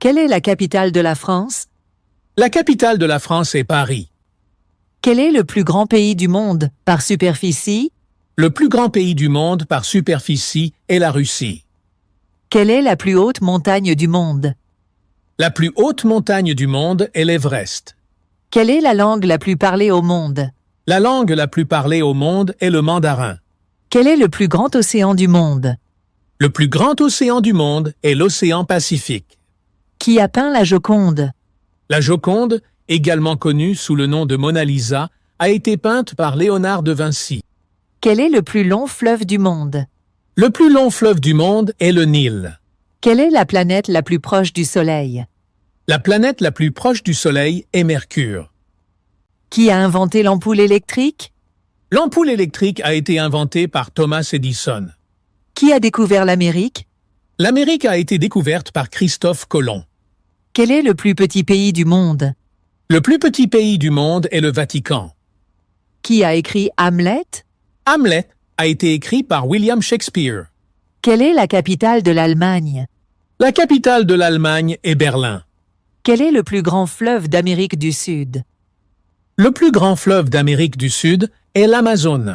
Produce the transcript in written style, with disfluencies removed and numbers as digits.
Quelle est la capitale de la France? La capitale de la France est Paris. Quel est le plus grand pays du monde par superficie? Le plus grand pays du monde par superficie est la Russie. Quelle est la plus haute montagne du monde? La plus haute montagne du monde est l'Everest. Quelle est la langue la plus parlée au monde? La langue la plus parlée au monde est le mandarin. Quel est le plus grand océan du monde? Le plus grand océan du monde est l'océan Pacifique. Qui a peint la Joconde? La Joconde, également connue sous le nom de Mona Lisa, a été peinte par Léonard de Vinci. Quel est le plus long fleuve du monde? Le plus long fleuve du monde est le Nil. Quelle est la planète la plus proche du Soleil? La planète la plus proche du Soleil est Mercure. Qui a inventé l'ampoule électrique? L'ampoule électrique a été inventée par Thomas Edison. Qui a découvert l'Amérique? L'Amérique a été découverte par Christophe Colomb. Quel est le plus petit pays du monde? Le plus petit pays du monde est le Vatican. Qui a écrit Hamlet? Hamlet a été écrit par William Shakespeare. Quelle est la capitale de l'Allemagne? La capitale de l'Allemagne est Berlin. Quel est le plus grand fleuve d'Amérique du Sud? Le plus grand fleuve d'Amérique du Sud est l'Amazone.